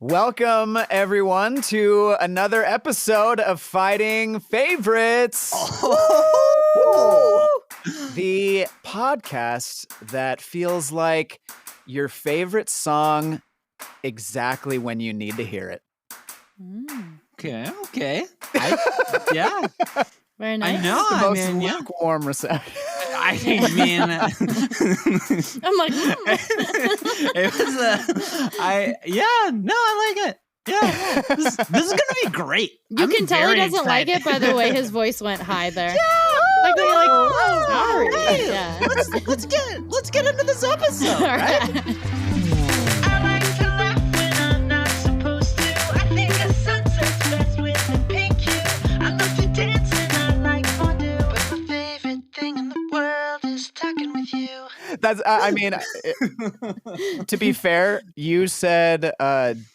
Welcome, everyone, to another episode of Fighting Favorites. The podcast that feels like your favorite song exactly when you need to hear it. Okay. Yeah. Very nice. I know. The most lukewarm reception. I mean, I'm like, it was I like it. Yeah, this is gonna be great. You can tell he doesn't like it by the way his voice went high there. Like you're like, oh, sorry. Hey, Yeah. let's get into this episode, right? I like to laugh when I'm not supposed to. I think a sunset's best with a pink hue. I love to dance and I like fondue, but my favorite thing in the world is talking with you. That's, to be fair, you said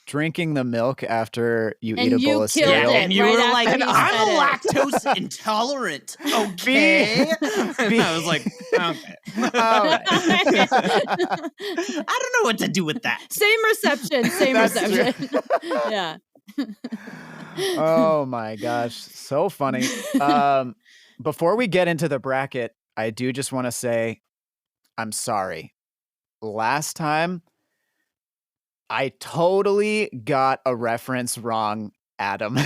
drinking the milk after you And eat a you bowl of killed cereal. it. And you right were after like, he I'm said it. lactose intolerant. Okay. And I was like, okay. Oh. I don't know what to do with that. Same reception. That's Reception. Yeah. Oh my gosh, so funny. Before we get into the bracket, I do just want to say I'm sorry. Last time, I totally got a reference wrong, Adam.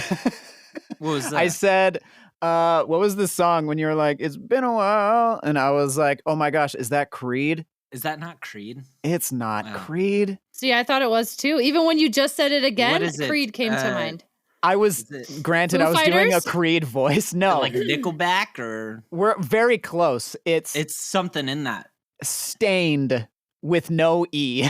What was that? I said, what was the song when you were like, it's been a while? And I was like, oh my gosh, is that Creed? Is that not Creed? It's not Oh. Creed. See, I thought it was too. Even when you just said it again, What is it? Creed came to mind. I was, Is it granted, Foo I was doing a Fighters? Creed voice. No, like Nickelback or we're very close. It's it's something in that? Stained with no E.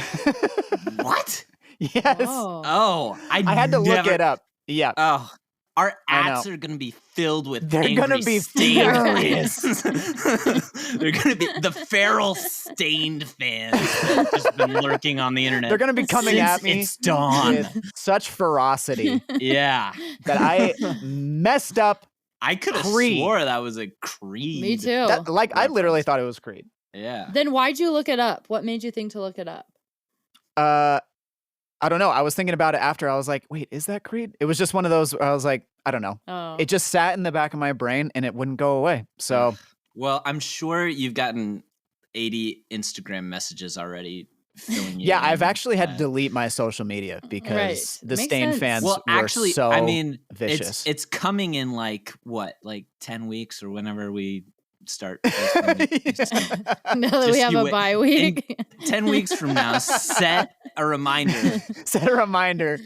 What? Yes. Oh. Oh, I had to look it up. Yeah. Oh, our I ads know. are gonna be filled with. They're angry gonna be stained furious. fans. They're gonna be the feral stained fans that have just been lurking on the internet. They're going to be coming since at me It's dawn. with such ferocity Yeah, that I messed up. I could have Creed. swore that was a Creed. Me too. That, like, I literally thought it was Creed. Yeah. Then why'd you look it up? What made you think to look it up? I don't know. I was thinking about it after. I was like, wait, is that Creed? It was just one of those where I was like, I don't know. Oh. It just sat in the back of my brain and it wouldn't go away. So Well, I'm sure you've gotten 80 Instagram messages already filling you yeah, in. I've actually had to delete my social media because Right. the Makes Stain sense. fans Well, were actually, so I mean, vicious. it's coming in like 10 weeks or whenever we start. posting stuff. now that we Just have you a wait. bye week. 10 weeks from now, set a reminder. Set a reminder.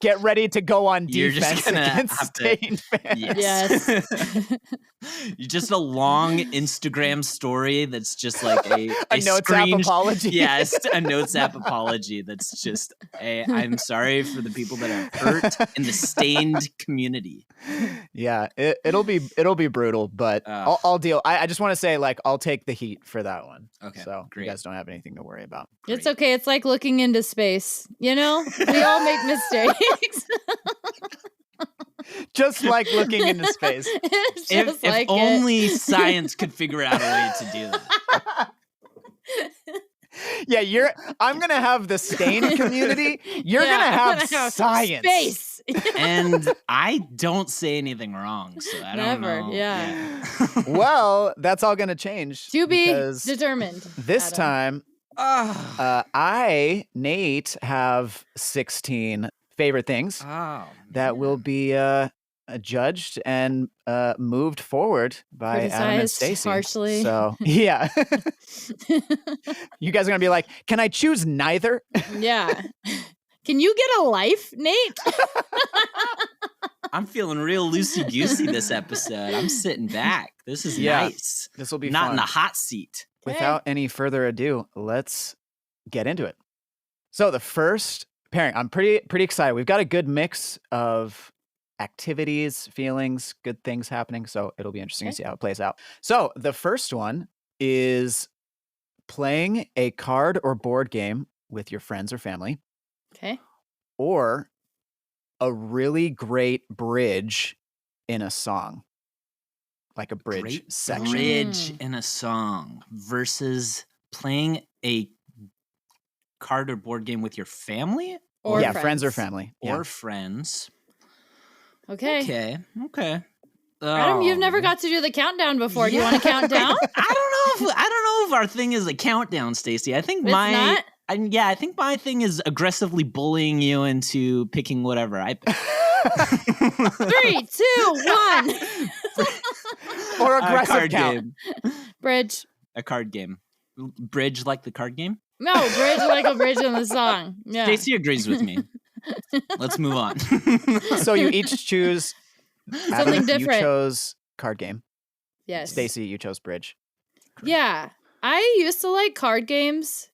Get ready to go on You're just defense gonna against have to- Stain fans. Yes. You just a long Instagram story that's just like a Notes app screen- apology. Yes, a notes app apology that's just I'm sorry for the people that are hurt in the stained community. Yeah, it'll be brutal, but Ugh. I'll deal. I just want to say, like, I'll take the heat for that one. Okay, So great. you guys don't have anything to worry about. It's Great. okay. It's like looking into space. You know, we all make mistakes. Just like looking into space. It's If, just if like only science could figure out a way to do that. Yeah, I'm gonna have the Stain community. You're Yeah, gonna I'm have gonna have science. space. And I don't say anything wrong, so I don't Never, know. yeah. Well, that's all gonna change. To be because determined. this Adam. time, I, Nate, have 16 favorite things that will be judged and moved forward by Adam and Criticized Stacy. harshly. So yeah, you guys are gonna be like, "Can I choose neither?" Yeah. Can you get a life, Nate? I'm feeling real loosey goosey this episode. I'm sitting back. This is Yeah, nice. This will be Not fun. in the hot seat. Without any further ado, let's get into it. So the first pairing, I'm pretty excited. We've got a good mix of activities, feelings, good things happening. So it'll be interesting to see how it plays out. So the first one is playing a card or board game with your friends or family, Okay. or a really great bridge in a song, like a bridge Great section. bridge in a song versus playing a card or board game with your family Or yeah, friends or friends. family. or Yeah. friends. Okay. Okay. Adam, you've never got to do the countdown before. Do you want to count down? I don't know if our thing is a countdown, Stacy. I think It's not? I think my thing is aggressively bullying you into picking whatever I pick. 3, 2, 1. Or A aggressive card count. game. Bridge. A card game. Bridge like the card game? No, bridge like a bridge in the song. Yeah. Stacy agrees with me. Let's move on. So you each choose Something Adam, different. You chose card game. Yes. Stacy, you chose bridge. Yeah. I used to like card games.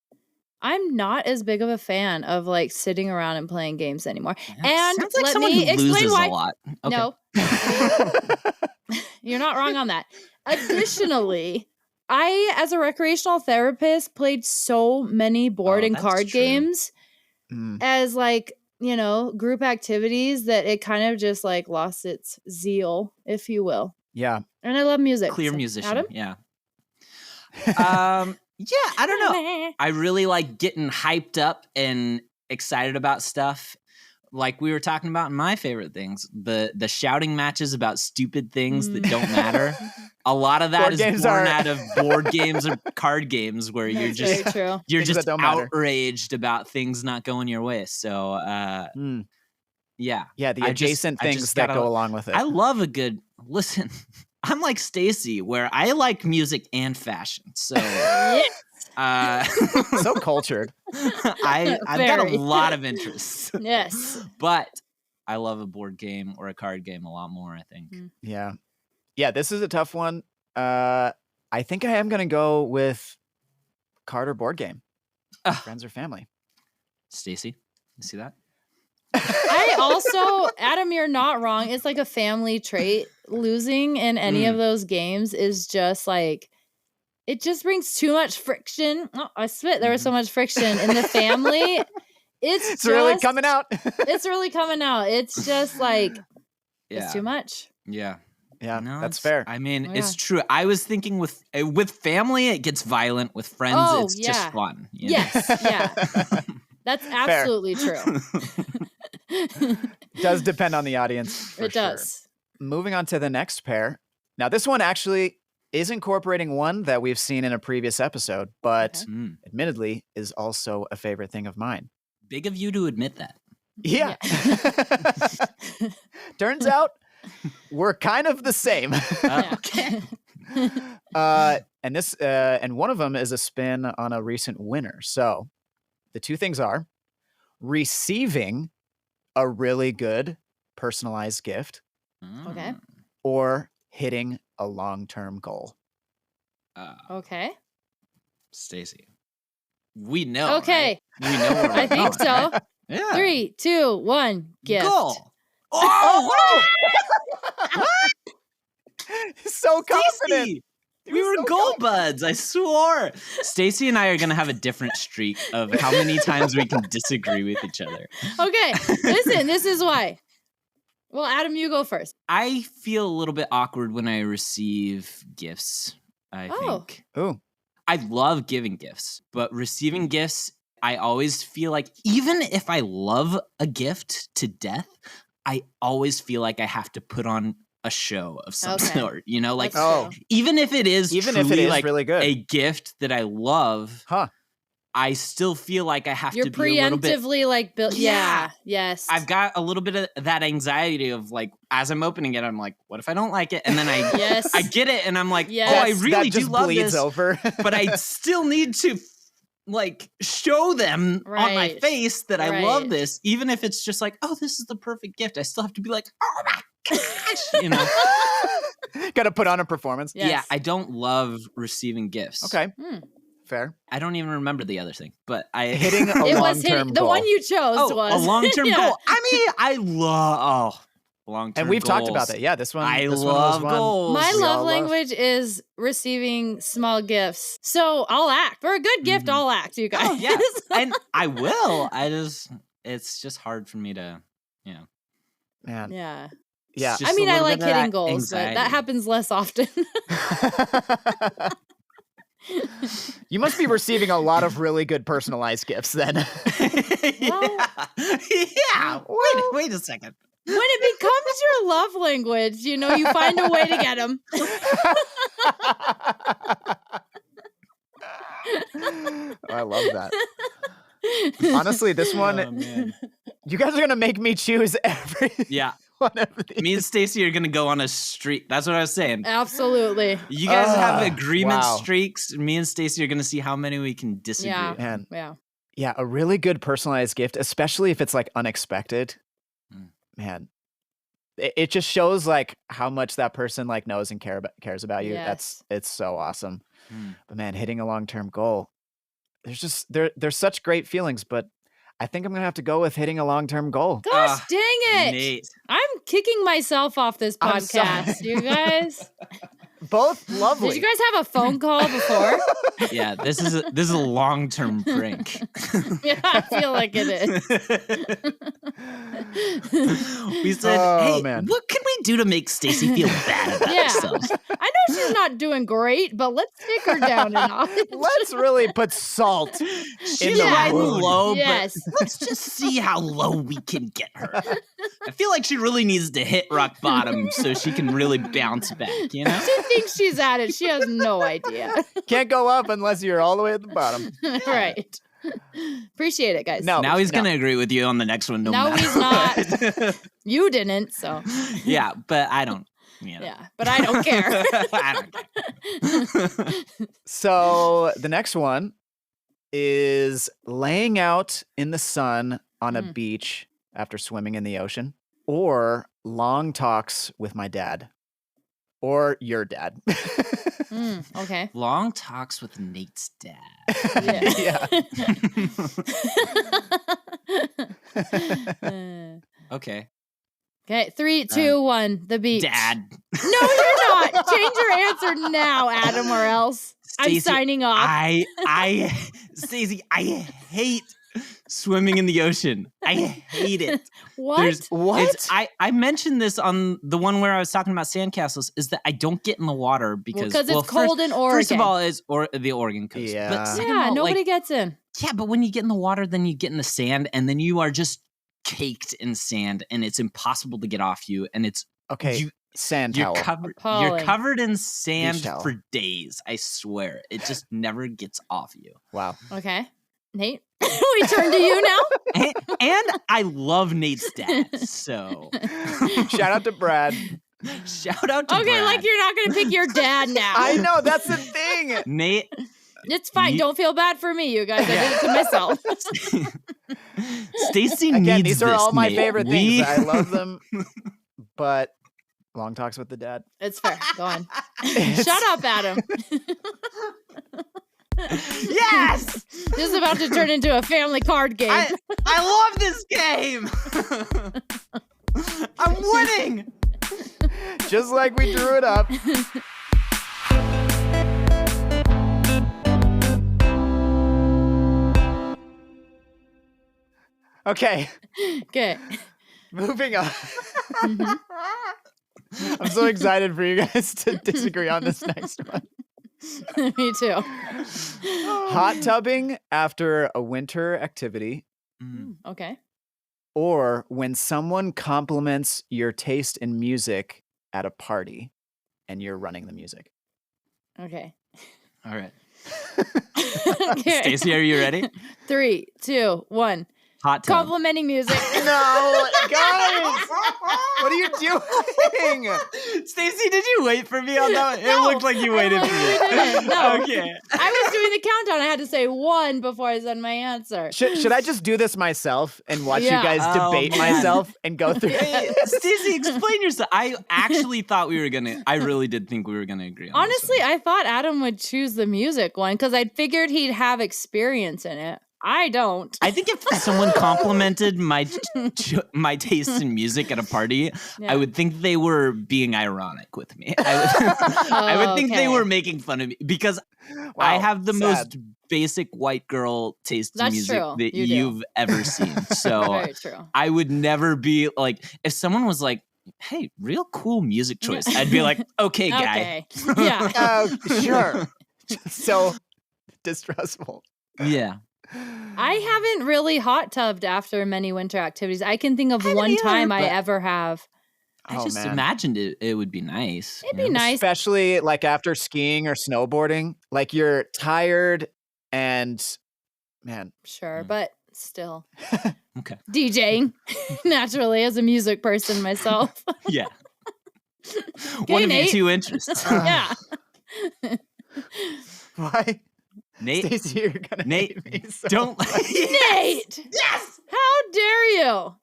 I'm not as big of a fan of like sitting around and playing games anymore. And sounds like let someone me who explain loses why. a lot. Okay. No. You're not wrong on that. Additionally, I, as a recreational therapist, played so many board Oh, and that's card true. games Mm. as like, group activities that it kind of just like lost its zeal, if you will. Yeah. And I love music. Clear so, musician. Adam? Yeah. Yeah, I don't know. I really like getting hyped up and excited about stuff. Like we were talking about in my favorite things, the shouting matches about stupid things that don't matter. A lot of that Board is games born are- out of board games or card games where you're That's just very true. you're Things just that don't matter. outraged about things not going your way. So Mm. yeah. Yeah, the I just- adjacent I things just that gotta- go along with it. I love a good listen. I'm like Stacy, where I like music and fashion. So So cultured. I've got a Very. lot of interests, Yes. but I love a board game or a card game a lot more, I think. Yeah. Yeah, this is a tough one. I think I am going to go with card or board game. Ugh. Friends or family. Stacy, you see that? I also, Adam, you're not wrong. It's like a family trait. Losing in any of those games is just like, it just brings too much friction. Oh, I spit. There was so much friction in the family. It's really coming out. It's really coming out. It's just like, Yeah. it's too much. Yeah. Yeah, No, that's it's- fair. I mean, Oh, it's yeah. true. I was thinking with family, it gets violent. With friends, Oh, it's yeah. just fun. you know? Yes. Yeah. That's absolutely true. Does depend on the audience. For It sure. does. Moving on to the next pair. Now, this one actually is incorporating one that we've seen in a previous episode, but Okay. Mm. admittedly is also a favorite thing of mine. Big of you to admit that. Yeah. Turns out we're kind of the same. Yeah. Okay. And this and one of them is a spin on a recent winner. So the two things are receiving a really good personalized gift Okay. or hitting a long-term goal. Okay. Stacy, we know. Okay. right? We know. Where we're I think going, so. right? Yeah. 3, 2, 1. Gift. Goal. Oh, So confident. Stacy! We were so goal buds. I swore. Stacy and I are gonna have a different streak of how many times we can disagree with each other. Okay. Listen, this is why. Well, Adam, you go first. I feel a little bit awkward when I receive gifts. I Oh. think Ooh. I love giving gifts, but receiving gifts, I always feel like even if I love a gift to death, I always feel like I have to put on a show of some Okay. sort. You know, like That's Oh. true. even if it is Even if it truly is like really good. a gift that I love, Huh. I still feel like I have You're to be a little bit. preemptively like built. Yeah. Yes. I've got a little bit of that anxiety of like, as I'm opening it, I'm like, what if I don't like it? And then I Yes. I get it, and I'm like, Yes. oh, I That really do just love bleeds this, over. but I still need to like show them on my Right. face that I love Right. this, even if it's just like, oh, this is the perfect gift. I still have to be like, oh my gosh, you know. Got to put on a performance. Yes. Yeah, I don't love receiving gifts. Okay. Hmm. Fair. I don't even remember the other thing, but I Hitting a It was long-term hitting, the goal. one you chose oh, was a long-term Yeah. goal. I mean, I love long-term And we've talked about goals. that. Yeah, this one. I this love one was one. goals. My We all love love. language is receiving small gifts. So I'll act. For a good gift, Mhm. I'll act, you guys. Oh, yeah. And I will. It's just hard for me to, you know. Man. Yeah. Yeah. Just I mean, a I little like bit of hitting that goals, but that anxiety. happens less often. You must be receiving a lot of really good personalized gifts then. Yeah. Wait a second. When it becomes your love language, you know, you find a way to get them. I love that. Honestly, this one, man. you guys are going to make me choose every Yeah. one of these. Me and Stacy are going to go on a streak. That's what I was saying. Absolutely. You guys have agreement wow. streaks. Me and Stacy are going to see how many we can disagree. Yeah. Man, Yeah. yeah, a really good personalized gift, especially if it's like unexpected. Man, it just shows like how much that person like knows and cares about you. Yes. It's so awesome. But man, hitting a long-term goal, there's such great feelings, but I think I'm gonna have to go with hitting a long-term goal. Gosh, dang it. Nate. I'm kicking myself off this I'm sorry. podcast, you guys. Both lovely. Did you guys have a phone call before? Yeah, this is a long-term prank. Yeah, I feel like it is. We said, Oh, hey, man. what can we do to make Stacy feel bad about Yeah. herself? I know she's not doing great, but let's take her down a notch. Let's really put salt She's in the riding wound. low, Yes. but let's just see how low we can get her. I feel like she really needs to hit rock bottom so she can really bounce back, you know? She thinks she's at it. She has no idea. Can't go up unless you're all the way at the bottom. Right. Appreciate it, guys. No. Now he's going to agree with you on the next one. No, matter he's what. not. You didn't, so Yeah, but I don't. You know. yeah. But I don't care. I don't care. So the next one is laying out in the sun on a beach after swimming in the ocean, or long talks with my dad, or your dad. Okay. Long talks with Nate's dad. Yeah. Okay. Okay, 3, 2, 1. The beach. Dad. No, you're not. Change your answer now, Adam, or else I'm Stacey, signing off. Stacey, I hate swimming in the ocean. I hate it. What? What? I mentioned this on the one where I was talking about sandcastles, is that I don't get in the water because it's cold in Oregon. First of all, is the Oregon coast. Yeah. But second of Yeah, all, nobody like, gets in. yeah, but when you get in the water, then you get in the sand, and then you are just caked in sand, and it's impossible to get off you, and it's Okay, sand you're towel. covered. Appalling. You're covered in Beach sand towel. for days. I swear, it just never gets off you. Wow. Okay. Nate, we turn to you now. And I love Nate's dad, so Shout out to Brad. shout out to Okay, Brad. like you're not going to pick your dad now. I know, that's the thing. Nate. It's fine. You- Don't feel bad for me, you guys. I did it to myself. Stacy Again, needs these are this, all my Nate. favorite We- things. I love them. But long talks with the dad. It's fair. Go on. It's- Shut up, Adam. Yes, This is about to turn into a family card game. I love this game. I'm winning. Just like we drew it up. Okay, Okay. moving on. Mhm. I'm so excited for you guys to disagree on this next one. Me too. Hot tubbing after a winter activity, Okay. or when someone compliments your taste in music at a party and you're running the music. Okay. All right, Okay. Stacy, are you ready? 3, 2, 1. Hot tub. Complimenting music. No, guys! What are you doing? Stacy, did you wait for me on that one? No, It looked like you waited I for really me. didn't. No. Okay. I was doing the countdown. I had to say 1 before I said my answer. Should I just do this myself and watch Yeah. you guys Oh, debate man. myself and go through Hey, Stacey, explain yourself. I actually thought we were gonna. I really did think we were gonna agree on Honestly, this one. I thought Adam would choose the music one because I figured he'd have experience in it. I don't. I think if someone complimented my taste in music at a party, Yeah. I would think they were being ironic with me. I would think they Okay. were making fun of me because I have the most basic white girl taste in That's music true. that You do. you've ever seen. So Very true. I would never be like, if someone was like, hey, real cool music choice, I'd be like, okay, guy. Okay. Yeah. Sure. Just so distrustful. Yeah. I haven't really hot tubbed after many winter activities. I can think of haven't one either, time I but- ever have. I Oh, just man. imagined it would be nice. It'd you be know? nice. Especially like after skiing or snowboarding, like you're tired and man, Sure, Mm. but still. Okay. DJing, naturally, as a music person myself. Yeah. Okay, One of Nate. your two interests. Yeah. why? Nate, Stacey, you're gonna Nate, hate me so don't. much. Nate! Yes! How dare you?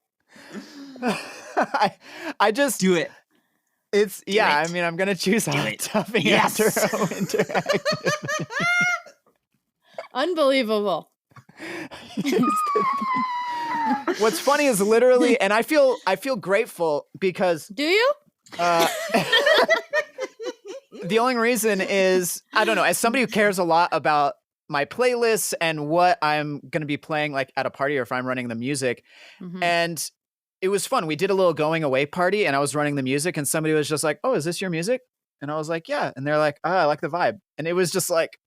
I just Do it. it's Do yeah, it. I mean I'm gonna choose hot it. tubbing Yes. after a winter activity. Unbelievable. Here's the thing. What's funny is literally, and I feel grateful because Do you? uh, the only reason is I don't know. As somebody who cares a lot about my playlists and what I'm gonna be playing, like at a party or if I'm running the music, Mhm. and it was fun. We did a little going away party, and I was running the music, and somebody was just like, "Oh, is this your music?" And I was like, "Yeah," and they're like, "Oh, I like the vibe," and it was just like,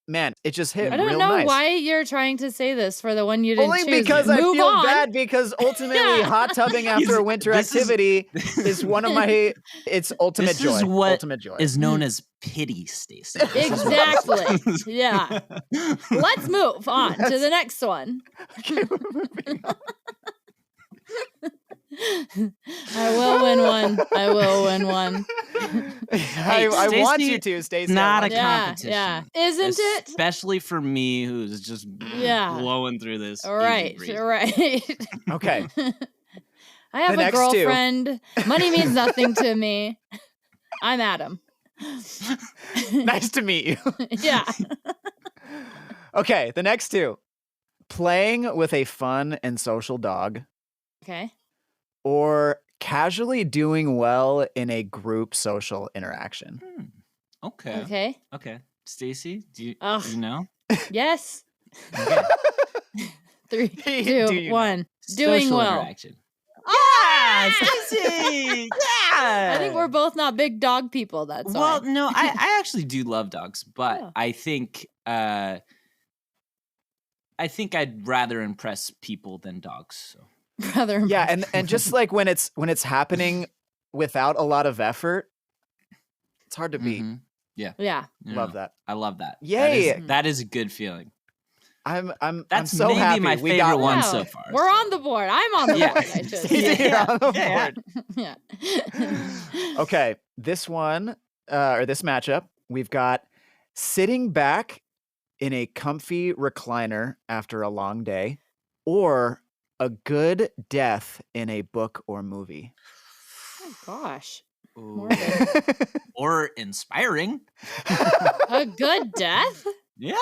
man, it just hit I don't real know nice. why you're trying to say this for the one you didn't Only choose. because I Move feel on. bad because ultimately Yeah. hot tubbing after a winter This is- activity is one of my it's ultimate This joy. is what ultimate joy. is known as pity, Stacy. This is what Exactly. this is. Yeah. Let's move on to the next one. Okay, we're moving on. I will win one. I will win one. I want Stacey, you to, Stacey. I not want a you to. Yeah, competition. yeah. Isn't it? Especially for me, who's just Yeah. blowing through this. easy Right, breezy. right. Okay. I have The a next two. girlfriend. Money means nothing to me. I'm Adam. Nice to meet you. Yeah. Okay, the next two. Playing with a fun and social dog Okay. or casually doing well in a group social interaction. Okay. Okay. Okay. Stacy, do Ugh. you know? Yes. Okay. 3, Do 2, you know? 1. Doing Social well. interaction. Yeah, Stacy. Yeah. I think we're both not big dog people. That's Well, why. no, I actually do love dogs, but Oh. I think I'd rather impress people than dogs. So. Rather Yeah, and just like when it's happening without a lot of effort, it's hard to beat. Mhm. yeah. Love that. I love that. Yay. That is a good feeling. I'm That's so maybe happy my we favorite got one Wow. so far. We're so. on the board. I'm on the Yeah. board, I should Stacey, say. you're on the Yeah. board. Yeah. Okay, this one or this matchup, we've got sitting back in a comfy recliner after a long day, or a good death in a book or movie. Oh gosh. Ooh. Morbid. Or inspiring. A good death? Yeah.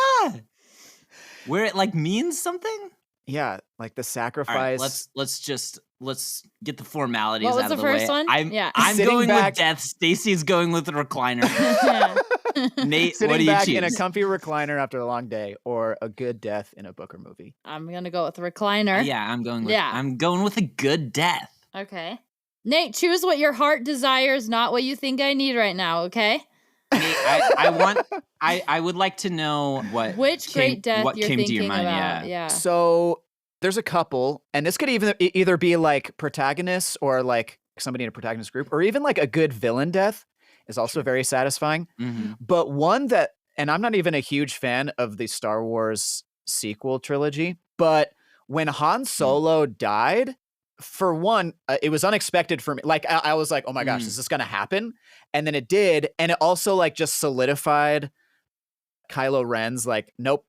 Where it like means something. Yeah, like the All sacrifice. right, let's get the formalities What was out the of the way. first one? Yeah. I'm Sitting going back- with death. Stacy's going with the recliner. Yeah. Nate, Sitting what do you back choose? in a comfy recliner after a long day, or a good death in a book or movie. I'm gonna go with the recliner. Yeah, I'm going with Yeah. I'm going with a good death. Okay. Nate, choose what your heart desires, not what you think I need right now, okay? Nate, I would like to know what Which great death what you're came thinking to your mind. about. Yeah. So there's a couple, and this could either be like protagonists or like somebody in a protagonist group, or even like a good villain death is also very satisfying. Mhm. But one that, and I'm not even a huge fan of the Star Wars sequel trilogy, but when Han Solo died, for one, it was unexpected for me. Like I was like, oh my gosh, is this gonna happen? And then it did, and it also like just solidified Kylo Ren's like, nope,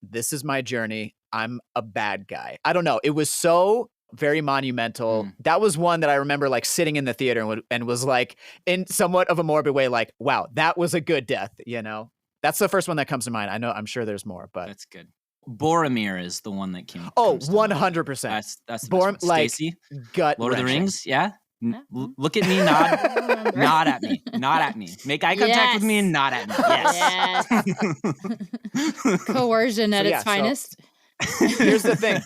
this is my journey. I'm a bad guy. I don't know. It was so very monumental. That was one that I remember like sitting in the theater and was like, in somewhat of a morbid way, like, wow, that was a good death. You know, that's the first one that comes to mind. I'm sure there's more, but That's good. Boromir is the one that came. oh, comes to mind. 100%. That's the best one. Like, Stacy, gut Lord of the wrenching. Rings. Yeah. Yeah. Look at me, nod, nod at me, nod at me. Make eye contact with me and nod at me. Yes. Coercion at So, yeah, its so- finest. Here's the thing,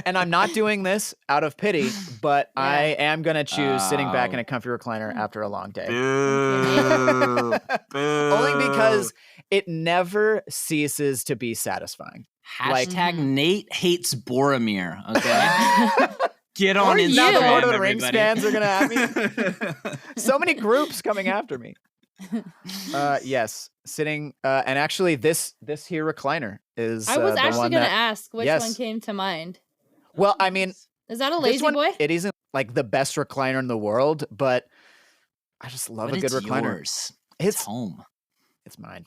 and I'm not doing this out of pity, but Yeah. I am gonna choose sitting back Oh. in a comfy recliner after a long day. Boo. Only because it never ceases to be satisfying. Like- Hashtag Nate hates Boromir. Okay, get on Or Instagram. you. Now the Lord of the Rings everybody. fans are gonna So many groups coming after me. Yes, sitting and actually this here recliner is I was the actually one gonna that, ask which Yes. one came to mind. well, I mean, Is that a this lazy one, boy? it isn't like the best recliner in the world, but I just love But a good it's recliner. yours. It's home. It's mine.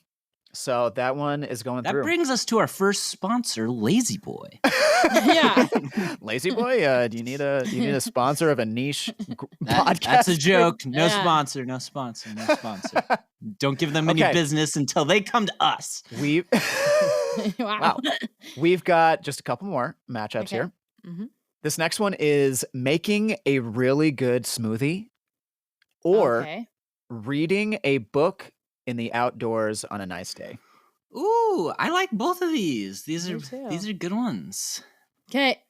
So that one is going That through. brings us to our first sponsor, Lazy Boy. Yeah. Lazy boy, do you need a sponsor of a niche podcast? That's a joke. No Yeah. sponsor. No sponsor. No sponsor. Don't give them any Okay. business until they come to us. We've Wow. we've got just a couple more matchups Okay. here. Mhm. This next one is making a really good smoothie or Okay. reading a book in the outdoors on a nice day. Ooh, I like both of these. These Me are too. these are good ones. Okay.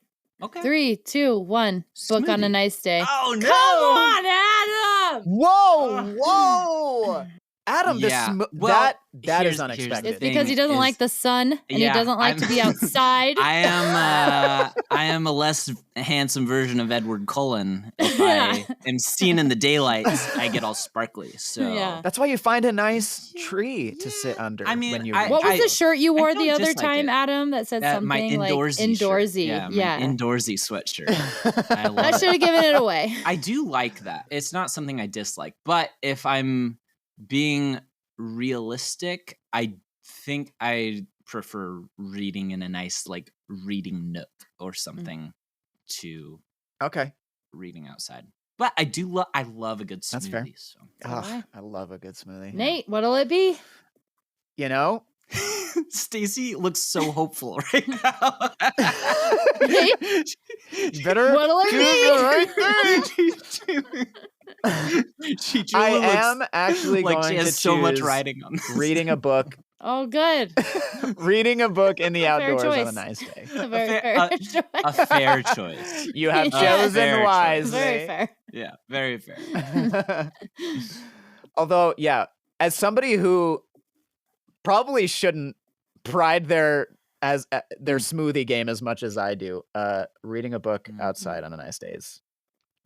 Okay. 3, 2, 1. Book on a Smoothie. nice day. Oh no! Come on, Adam! Whoa, whoa. Adam, Yeah. that Well, that here's is the unexpected. It's because he doesn't like the sun and he Yeah, doesn't like to be I'm- outside. I am a less handsome version of Edward Cullen. If Yeah. I am seen in the daylight, I get all sparkly. So Yeah. That's why you find a nice tree to sit under I mean, when you I- read. What was I- the shirt you wore I the don't other dislike time, it. Adam, that said something my like indoorsy shirt. indoorsy? Yeah, Yeah. my indoorsy sweatshirt. I love I it. should have given it away. I do like that. It's not something I dislike, but if I'm being realistic, I think I prefer reading in a nice like reading nook or something to Okay. reading outside. But I do I love a good smoothie. That's fair. So. Ugh, I love a good smoothie. Nate, what'll it be? You know? Stacy looks so hopeful right now. You better What'll it choose be? the right thing. She I truly looks am actually like going she to has so much choose writing on this. reading a book. Oh, good. Reading a book in the Fair outdoors on a choice. nice day. A very fair- fair choice. A fair choice. You have Yeah. chosen Fair choice. wisely. Very fair. Yeah, very fair. Although, yeah, as somebody who probably shouldn't pride their smoothie game as much as I do, reading a book outside on a nice day is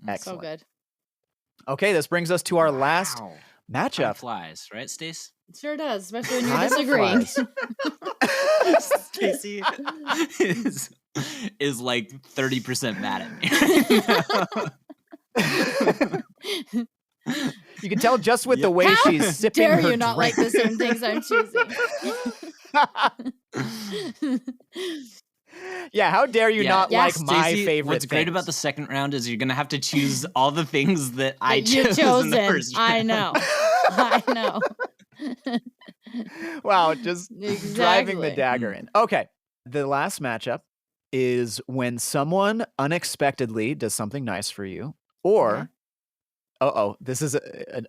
So excellent. good. Okay, this brings us to our last Wow. Time matchup. flies, right, Stace? It sure does, especially when you're Time disagreeing. flies. Stacy is like 30% mad at me. You can tell just with the Yep. way How she's sipping dare her you not like drink. the same things I'm choosing? Yeah, how dare you Yeah. not Yeah. like my Stacey, favorite what's great about the things? second round is you're gonna have to choose all the things that I That you've chose in the chosen. first I round. know. I know. Wow, just driving the Exactly. dagger in. Okay, the last matchup is when someone unexpectedly does something nice for you, or this is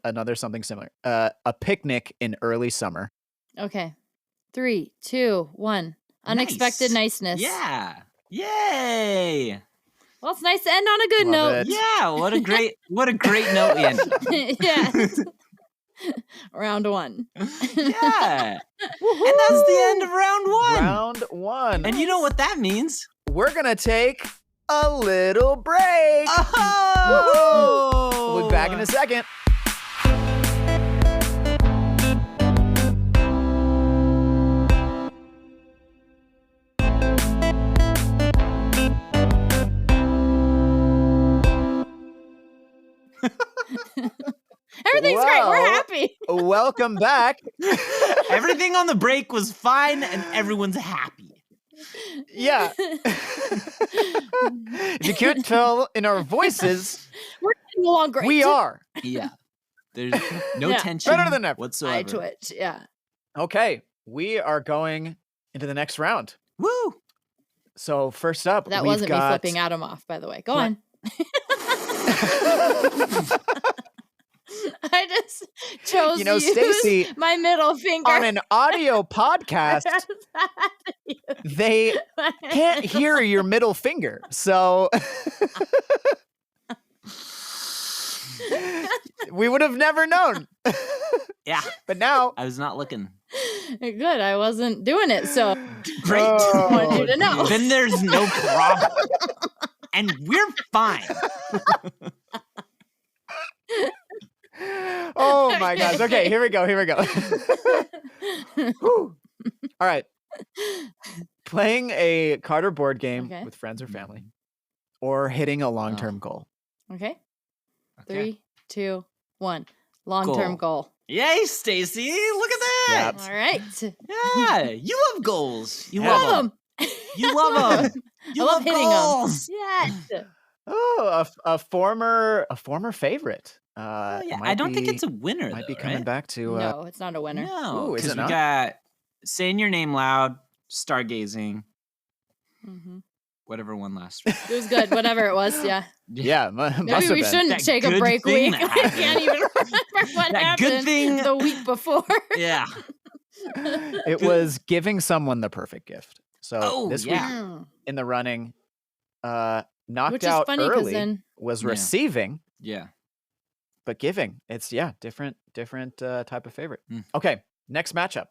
another something similar. A picnic in early summer. Okay. 3, 2, 1. Unexpected Nice. niceness. Yeah. Yay. Well, it's nice to end on a good Love note. it. Yeah. What a great note we ended on. Yeah. Round 1. Yeah. And that's the end of round one. Round one. And you know what that means? We're gonna take a little break. Oh! We'll be back in a second. Everything's great. We're Well, happy. Welcome back. Everything on the break was fine and everyone's happy. Yeah. If you can't tell in our voices, We're getting along great. we are. Yeah. There's no Yeah. tension Better than ever. whatsoever. I twitch. Yeah. Okay, we are going into the next round. Woo! So first up, That we've wasn't got... me flipping Adam off, by the way. Go Pla- on. I just chose You know, to use Stacy, my middle finger. on an audio podcast, they can't hear your middle finger. So we would have never known. Yeah. But now I was not looking. Good. I wasn't doing it, so Great. I wanted you to know. Then there's no problem. And we're fine. Oh my gosh. Okay, here we go. Whew. All right. Playing a card or board game Okay. with friends or family, or hitting a long-term goal. Okay. Okay. 3, 2, 1. Long-term goal. Yay, Stacy. Look at that. Yep. All right. Yeah. You love goals. You Yeah. love Love them. 'em. You love them. You I love love hitting goals. 'em. Yes. Oh, a former favorite. Oh, yeah. might I don't think be- it's a winner, might though, be coming right? back to No, it's not a winner. No, Ooh, is because it we not? got saying your name loud, stargazing, Mhm. whatever one last week. It was good. Whatever it was. Yeah. yeah, must Maybe have we been. shouldn't That take a good break thing week. that I can't even remember what That good happened thing- the week before. Yeah. It was giving someone the perfect gift. So Oh, this yeah. week in the running, knocked Which is out funny because early then was Yeah. receiving, Yeah. but giving. It's different type of favorite. Mm. Okay, next matchup.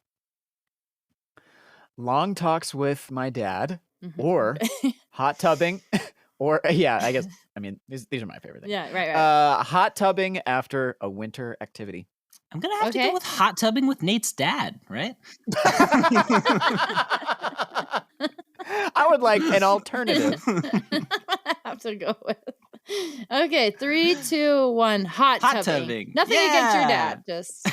Long talks with my dad, Mhm. or hot tubbing, or I mean these are my favorite things. yeah, right. Hot tubbing after a winter activity. I'm going to have to Okay. go with hot tubbing with Nate's dad, right? I would like an alternative. I have to go with. Okay, 3, 2, 1. Hot Hot tubbing. tubbing. Nothing against your Yeah. dad. Just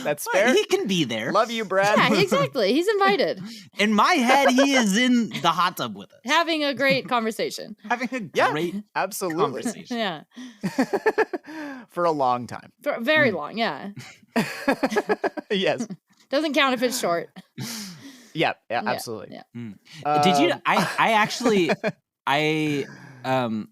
That's Well, fair. he can be there. Love you, Brad. yeah, exactly. He's invited. In my head, he is in the hot tub with us. Having a great conversation. Having a Yeah. great Absolutely. conversation. Yeah, For a long time. for very long. Yeah, Yes. doesn't count if it's short. Yeah, Yeah, absolutely. yeah. Did you? Um, I actually I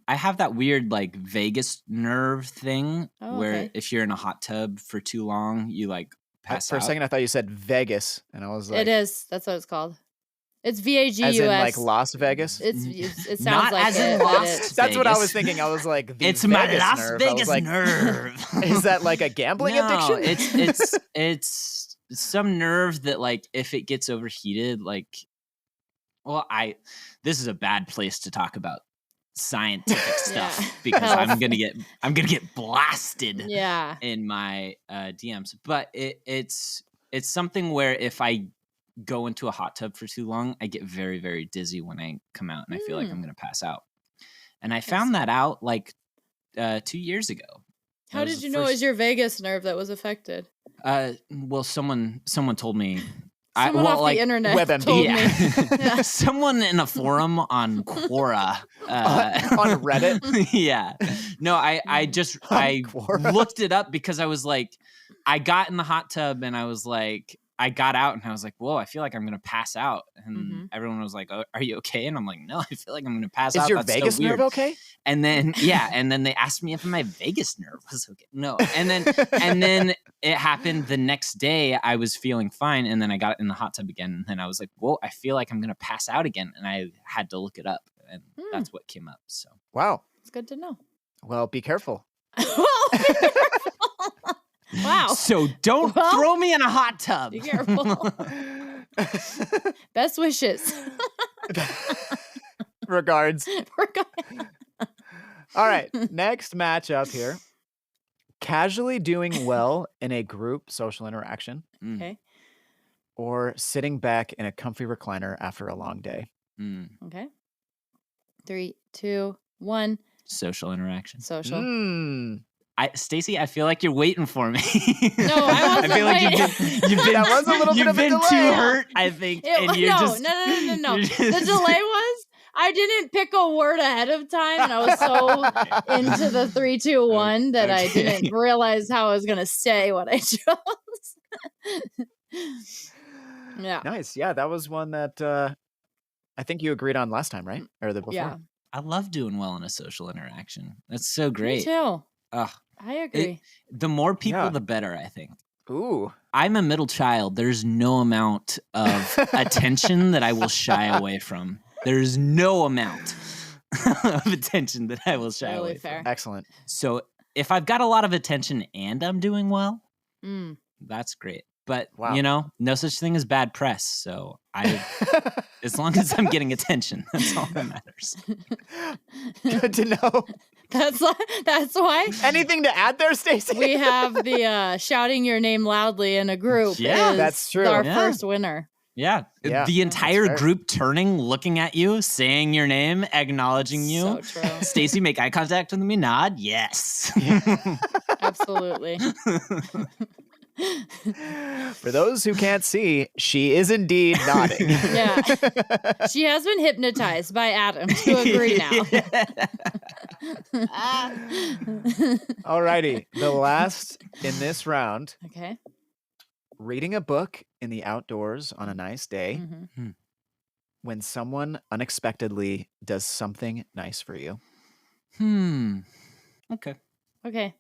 have that weird like vagus nerve thing Oh, where okay. if you're in a hot tub for too long, you like pass for out. a second I thought you said Vegas, and I was like, It is. That's what it's called. It's VAGUS. as in like Las Vegas. It sounds Not like as in it, but Lost. it's- That's what I Vegas. was thinking. I was like, the It's my Vegas Las nerve. I was Vegas like, nerve. Is that like a gambling No, addiction? it's some nerve that like if it gets overheated, like this is a bad place to talk about scientific stuff Yeah. because Health. I'm gonna get blasted Yeah. in my DMs. But it's something where if I go into a hot tub for too long, I get very, very dizzy when I come out and I feel like I'm gonna pass out. And I found that out like 2 years ago. That How was did the you know it first- was your vagus nerve that was affected? Well, someone told me. Someone off the internet WebMD. told Yeah. me. Yeah. Someone in a forum on Quora. On Reddit? Yeah. No, I just On I Quora. looked it up because I was like, I got in the hot tub and I was like, I got out and I was like, whoa, I feel like I'm gonna pass out. And Mhm. everyone was like, oh, are you okay? And I'm like, no, I feel like I'm gonna pass Is out. your That's so Vegas nerve weird. okay? And then and then they asked me if my vagus nerve was okay. No. And then it happened the next day. I was feeling fine, and then I got in the hot tub again, and then I was like, "Whoa, I feel like I'm gonna pass out again." And I had to look it up, and that's what came up. So Wow. It's good to know. Well, be careful. Wow. So don't Well, throw me in a hot tub. Be careful. Best wishes. Regards. We're going- All right. Next matchup here. Casually doing well in a group social interaction, Mm, Okay. or sitting back in a comfy recliner after a long day. mm. Okay. 3, 2, 1. Social interaction. Social. Mm. Stacy, I feel like you're waiting for me. No, I wasn't feel like you've been That was a little bit you've of a been delay. too hurt. I think, and you're no, just no. you're The just- delay was I didn't pick a word ahead of time, and I was so into the 3, 2, 1 that I Okay. didn't realize how I was going to say what I chose. Yeah. Nice. Yeah, that was one that I think you agreed on last time, right? Or the before. Yeah. I love doing well in a social interaction. That's so Me great. too. Ugh. I agree. The more people, Yeah. the better, I think. Ooh. I'm a middle child. There's no amount of attention that I will shy away from. There's no amount of attention that I will shy Totally away fair. from. Excellent. So if I've got a lot of attention and I'm doing well, Mm. that's great. But Wow. you know, no such thing as bad press. So as long as I'm getting attention, that's all that matters. Good to know. That's why Anything to add there, Stacy? we have the shouting your name loudly in a group. Yeah, is that's true. Our Yeah. first winner. Yeah. Yeah, The entire fair. group turning, looking at you, saying your name, acknowledging you. So true. Stacy, make eye contact with me, nod. Yes. Absolutely. For those who can't see, she is indeed nodding. Yeah. She has been hypnotized by Adam to agree now. Alrighty. The last in this round, Okay. reading a book in the outdoors on a nice day Mhm. when someone unexpectedly does something nice for you. Okay. Okay.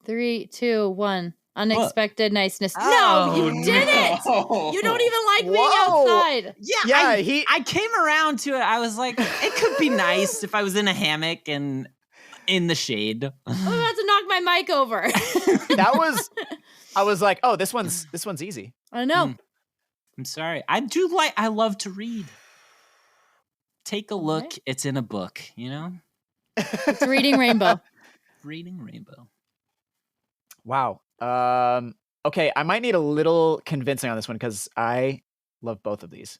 3, 2, 1. Unexpected niceness. Oh, no, you didn't. no. You don't even like being Whoa. outside. Yeah, Yeah, I came around to it. I was like, it could be nice if I was in a hammock and in the shade. I'm about to knock my mic over. I was like, oh, this one's easy. I know. I'm sorry. I love to read. Take a look. Alright. It's in a book, you know? It's reading Rainbow. Reading Rainbow. Wow. Okay, I might need a little convincing on this one because I love both of these.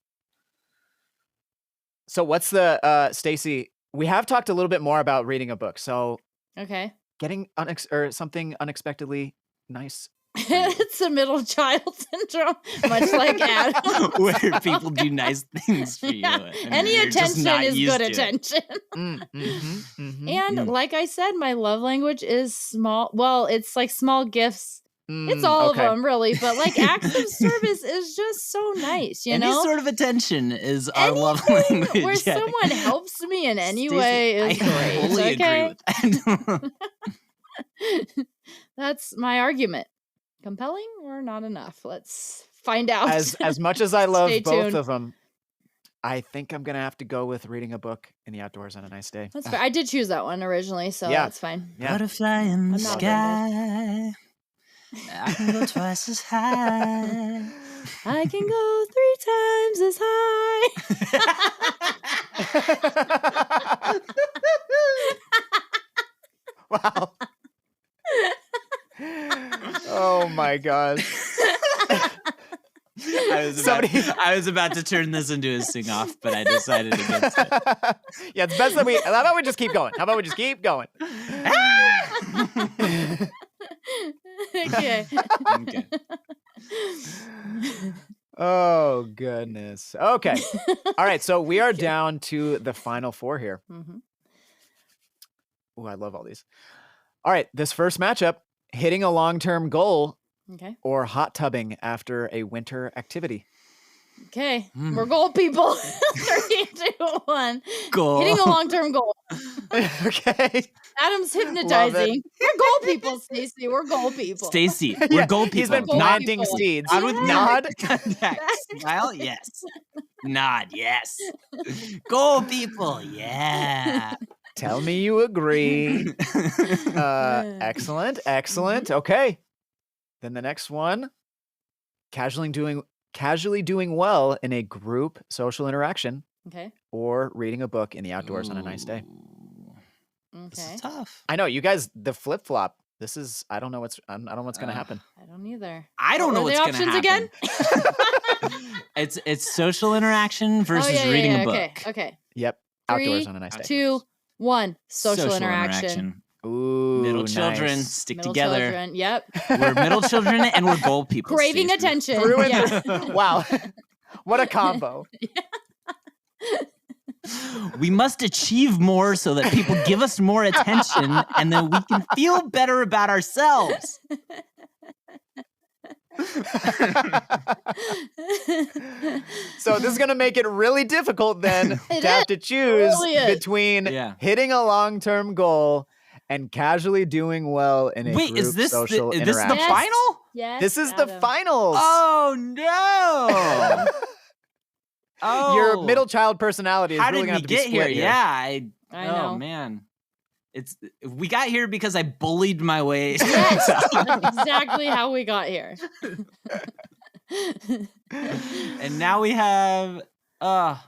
So what's the Stacy? We have talked a little bit more about reading a book. So Okay. getting or something unexpectedly nice. It's a middle child syndrome, much like Adam. Where people do nice things for you. Yeah. and Any you're just attention not is used good to it. attention. Mm-hmm. And like I said, my love language is small. Well, it's like small gifts. It's all of them, really. But like acts of service is just so nice, you Any know? sort of attention is our love Anything language. where yeah. someone helps me in any Stacey, way is I great. fully Okay. agree with that. That's my argument. Compelling or not enough? Let's find out. As much as I love Stay both tuned. of them, I think I'm gonna have to go with reading a book in the outdoors on a nice day. That's fair. I did choose that one originally, so Yeah. that's fine. Yeah. Butterfly in the I'm not sky. I can go twice as high. I can go 3 times as high. Wow. Oh my gosh. I was about to turn this into a sing off, but I decided against it. Yeah, it's best that how about we just keep going? How about we just keep going? Okay. Okay. Oh goodness. Okay. All right, so we are down to the final four here. Mhm. Oh, I love all these. All right, this first matchup, hitting a long-term goal Okay. or hot tubbing after a winter activity. Okay. Mm. We're goal people. 3, 2, 1. Goal. Hitting a long-term goal. Okay. Adam's hypnotizing. We're goal people, Stacey. We're goal people. Stacy, we're Yeah, goal people. He's been Goal planting people. seeds. Nod with Yeah. Nod. contact. Smile, yes. Nod, yes. Goal people, yeah. Tell me you agree. Excellent. Excellent. Okay. Then the next one, casually doing well in a group social interaction Okay. or reading a book in the outdoors on a nice day. Ooh, This Okay. is tough. I know you guys, the flip flop. This is, I don't know what's going to happen. I don't either. I don't know What what's were going to the happen. options It's social interaction versus reading a book. Okay. Okay. Yep. 3, Outdoors on a nice day. 2, 1. Social interaction. Ooh, Middle children nice. stick Middle together. children. Yep. We're middle children and we're goal people. Craving Stacey. attention. Through and Yeah. through. Wow. What a combo. We must achieve more so that people give us more attention and then we can feel better about ourselves. So this is going to make it really difficult then It to have to choose really is. between Yeah. hitting a long-term goal and casually doing well in a Wait, group is this social the interaction. Yes. final? Yes. This is the Adam. finals. Oh no! Oh, Your middle child personality is How really did going we to have to be get split here? here. Yeah, I oh know. man, we got here because I bullied my way. Yes. That's exactly how we got here. And now we have Okay,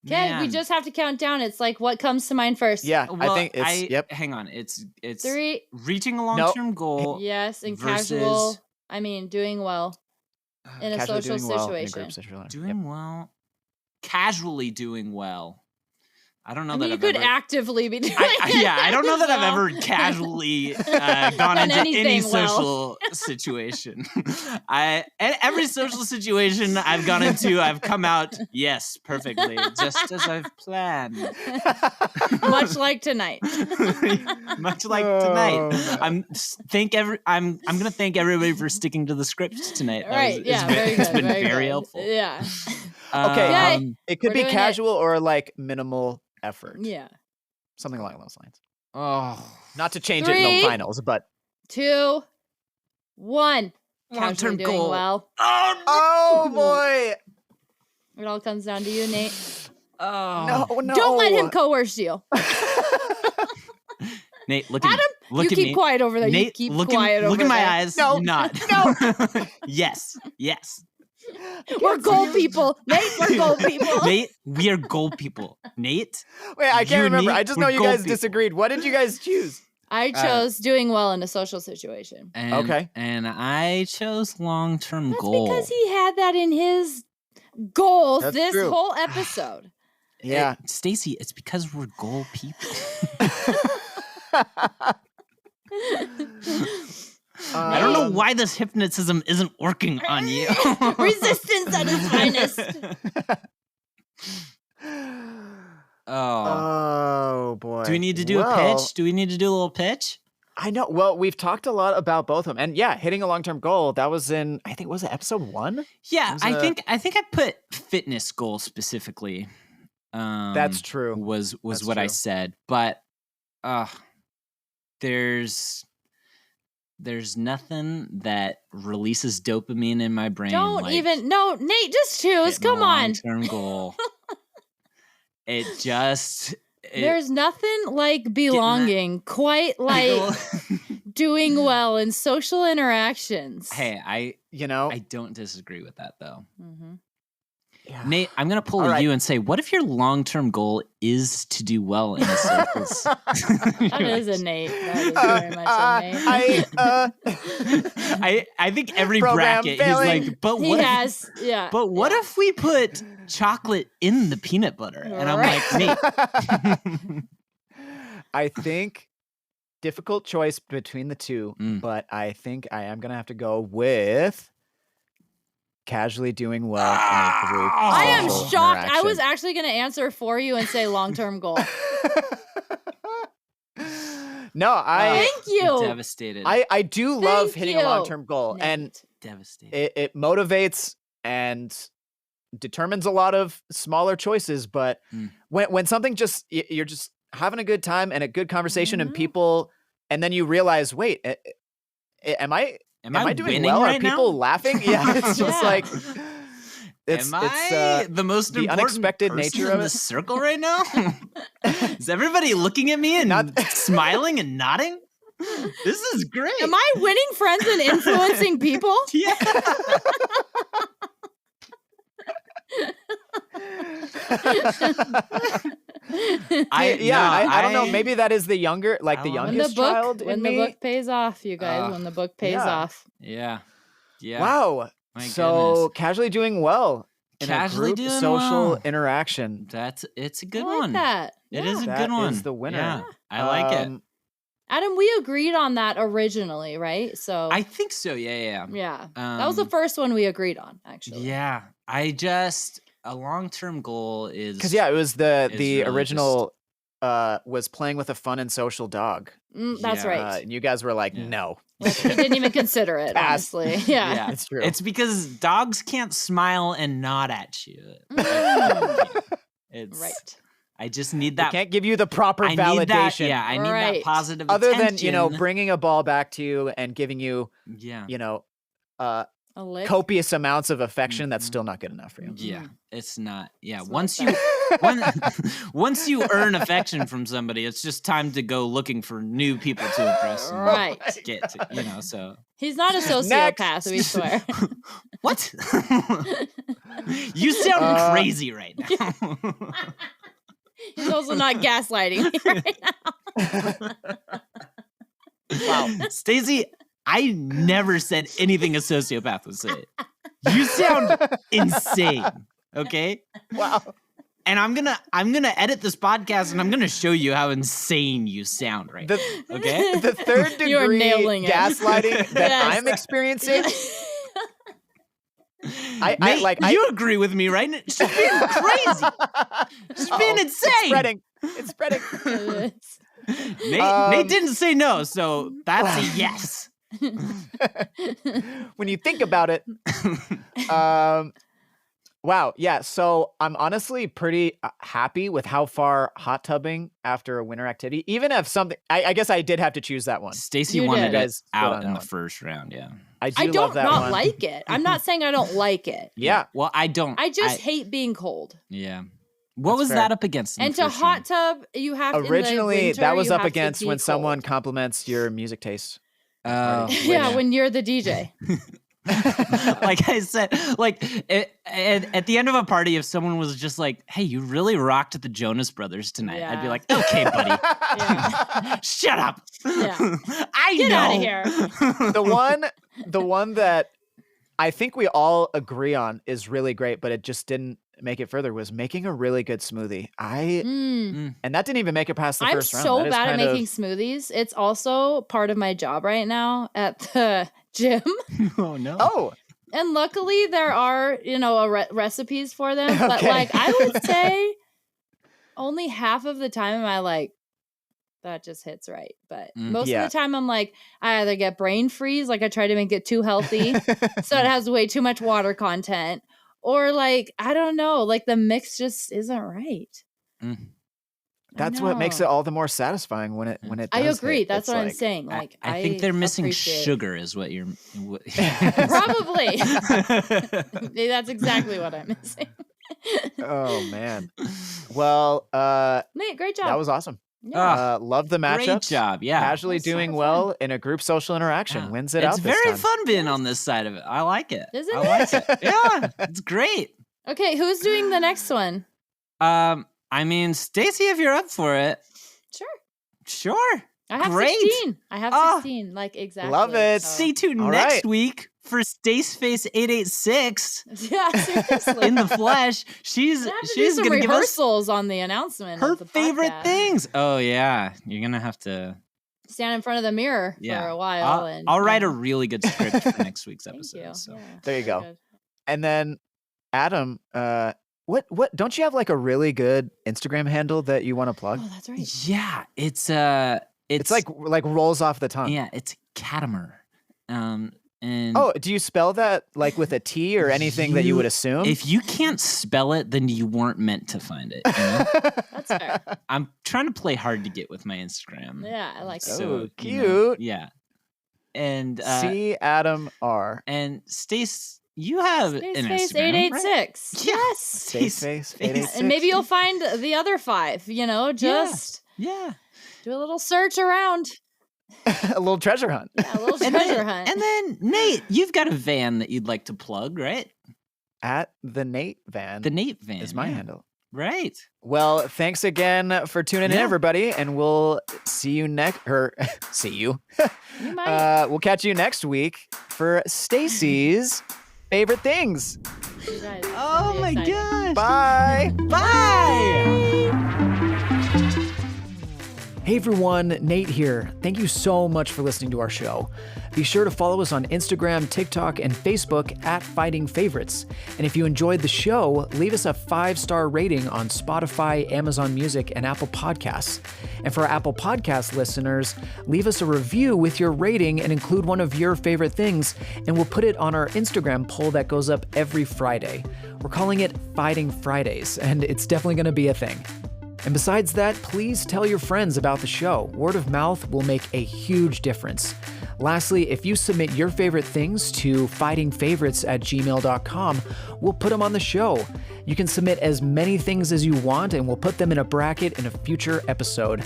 we man. just have to count down. It's like what comes to mind first. Yeah, Well, I think it's yep. Hang on. It's 3. reaching a long-term goal. Yes, and versus casual. I mean, doing well in a Casually social doing well in a situation. group situation. doing well, casually doing well. I don't know I that mean, you I've could ever. actively be doing I don't know that I've well. ever casually gone Done into any anything well. social situation. Every social situation I've gone into, I've come out perfectly, just as I've planned. Much like tonight. Much like Oh, tonight. man. I'm gonna thank everybody for sticking to the script tonight. That Right, was- yeah, it's been very very good. helpful. Yeah. Okay, Yay. it could We're be doing it. casual or like minimal effort. Yeah. Something along those lines. Oh, Not to change it in 3, the finals, but 2, 1. long-term Casually doing goal. well. oh boy, It all comes down to you, Nate. Oh. no. Don't let him coerce you. Nate, look at Adam, me. Look you at keep me. quiet over there. Nate, You keep look quiet over look in my there. eyes. No, Nod. no. Yes. We're gold people. Nate, we're gold people. Nate, we are gold people. Nate, Wait, I You can't and remember. me, I just we're know you gold guys people. disagreed. What did you guys choose? I chose doing well in a social situation. and, Okay. and I chose long-term That's goal. because he had that in his goals That's this true. whole episode. Yeah. Stacy, it's because we're gold people. I don't know why this hypnotism isn't working on you. Resistance at its finest. Oh. Oh boy. Do we need to do a pitch? Do we need to do a little pitch? I know. Well, we've talked a lot about both of them, and yeah, hitting a long-term goal. That was in, I think, was it episode 1? Yeah, was I a- think I put fitness goal specifically. That's true. Was That's what I true. said, but there's nothing that releases dopamine in my brain. Don't like even. No, Nate, just choose. hitting a Come on. long-term goal. It just. There's nothing like belonging, quite like doing well in social interactions. Hey, I don't disagree with that though. Mm-hmm. Yeah. Nate, I'm gonna pull All right. you and say, what if your long-term goal is to do well in a circus? That is a Nate. That is very much a Nate. I think every Program bracket failing. he's like, but He what? has, yeah. But what if we put chocolate in the peanut butter? And I'm like, Nate, I think difficult choice between the two, Mm. but I think I am gonna have to go with casually doing well in a group. I am social shocked. I was interaction. actually going to answer for you and say long-term goal. No, I Thank you. devastated. I do love Thank hitting a you, long-term goal, and Nate. devastated. it motivates and determines a lot of smaller choices. But Mm. when something just you're just having a good time and a good conversation, and Mhm. people, and then you realize, wait, am I doing winning well? right Are people now? laughing? Yeah, it's just Yeah. like it's Am I the most the important unexpected person nature in of the it. circle right now? Is everybody looking at me and Not- smiling and nodding? This is great. Am I winning friends and influencing people? Yeah. I don't know. Maybe that is the younger, like the I love it. When the youngest book, child when in the me. book pays off, you guys. When the book pays yeah. off. Yeah. Yeah. Wow. My So goodness. casually doing well in Casually a group doing social well. interaction. It's a good I like one. that. It Yeah. is a That good one. is the winner. Yeah, I like it. Adam, we agreed on that originally, right? So I think so. Yeah. yeah, that was the Um, first one we agreed on, actually. Yeah. A long-term goal is Because it was It's the really original was playing with a fun and social dog. That's Yeah. right. And you guys were like, Yeah. no. Like, we didn't even consider it, Pass. honestly. Yeah. Yeah. It's true. It's because dogs can't smile and nod at you. Mm. It's Right. I just need They that. can't give you the proper I validation. need that. Yeah, I need Right. that positive. Other than, attention. bringing a ball back to you and giving you, Yeah. uh, A lick. copious amounts of affection, that's Mhm. still not good enough for you. Yeah, Mm. it's not. Yeah, It's not once that. once you earn affection from somebody, it's just time to go looking for new people to impress. and Right. Get to, so He's not a Next. sociopath, we swear. What? You sound crazy right now. He's also not gaslighting me right now. Wow. Stacey, I never said anything a sociopath would say. You sound insane. Okay? Wow. And I'm gonna edit this podcast and I'm gonna show you how insane you sound right now. Okay? The third You are degree nailing it. gaslighting that Yes. I'm experiencing. Nate, you agree with me, right? She's being crazy. She's being insane. It's spreading. Nate didn't say no, so that's a yes. When you think about it, wow, yeah. So I'm honestly pretty happy with how far hot tubbing after a winter activity, even if something, I guess I did have to choose that one. Stacey You wanted did. it out on in the that one. first round, yeah. I I love don't that not one. like it. I'm not saying I don't like it. Yeah. Well, I don't. I just hate being cold. Yeah. What That's was fair. that up against? in And the to first hot round? tub, you have in the Originally, winter, that was you up have to against be when someone cold. compliments your music taste. Oh, Yeah, when you're the DJ. like I said, like at the end of a party, if someone was just like, "Hey, you really rocked the Jonas Brothers tonight," I'd be Yeah. like, "Okay, buddy, Yeah. shut up." Yeah. I Get know. outta here. The one that I think we all agree on is really great, but it just didn't make it further, was making a really good smoothie. And that didn't even make it past the I'm first round. so That is bad at kind of- making smoothies. It's also part of my job right now at the gym. Oh no. Oh, And luckily there are, recipes for them. But Okay. like I would say only half of the time am I like, that just hits right. But most Yeah. of the time I'm like, I either get brain freeze, like I try to make it too healthy, so it has way too much water content. Or like, I don't know, like the mix just isn't right. that's what makes it all the more satisfying when it I does agree. hit. That's It's what I'm like- saying. Like I think they're missing appreciate- sugar, is what you're. Probably. That's exactly what I'm missing. Oh man. Well, Nate, great job. that was awesome. Yeah. Love the matchup. Great job, yeah. Casually That's super doing fun. well in a group social interaction. Yeah. Wins it out It's this very time. fun being on this side of it. I like it. Isn't I it? like it. Yeah, it's great. Okay, who's doing the next one? I mean, Stacey, if you're up for it, Sure. sure. I have Great. 16. I have Ah, 16. Like exactly. love it. so- Stay tuned All next right. week for Staceface 886 Yeah, seriously. in the flesh. She's I have to do she's some gonna give us rehearsals on the announcement. her of the favorite podcast. things. Oh yeah, you're gonna have to. Stand in front of the mirror Yeah, for a while. I'll write a you know. really good script for next week's Thank episode. you. So. Yeah, There you very go. good. And then Adam, what don't you have like a really good Instagram handle that you want to plug? Oh, that's right. Yeah, it's It's like rolls off the tongue. yeah, it's Catamer. And Oh, do you spell that like with a T or anything that you would assume? if you can't spell it, then you weren't meant to find it. You know? That's fair. I'm trying to play hard to get with my Instagram. Yeah, I like it. So you know, cute. yeah. And C Adam R. and Stace, you have an Space Instagram, 886. right? Yes. Space face. Space. 886. And maybe you'll find the other 5, just Yeah. do a little search around. a little treasure hunt. Yeah, a little And treasure then, hunt. and then Nate, you've got a van that you'd like to plug, right? At the Nate Van The Nate van is my yeah. handle. Right. Well, thanks again for tuning in, Yeah. everybody, and we'll see you next. Or see you. You might. We'll catch you next week for Stacy's favorite things. You guys, Oh very my exciting. gosh. Bye. Bye. Hey everyone, Nate here. Thank you so much for listening to our show. Be sure to follow us on Instagram, TikTok, and Facebook at Fighting Favorites. And if you enjoyed the show, leave us a 5-star rating on Spotify, Amazon Music, and Apple Podcasts. And for our Apple Podcast listeners, leave us a review with your rating and include one of your favorite things, and we'll put it on our Instagram poll that goes up every Friday. We're calling it Fighting Fridays, and it's definitely going to be a thing. And besides that, please tell your friends about the show. Word of mouth will make a huge difference. Lastly, if you submit your favorite things to fightingfavorites@gmail.com, we'll put them on the show. You can submit as many things as you want, and we'll put them in a bracket in a future episode.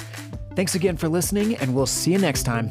Thanks again for listening, and we'll see you next time.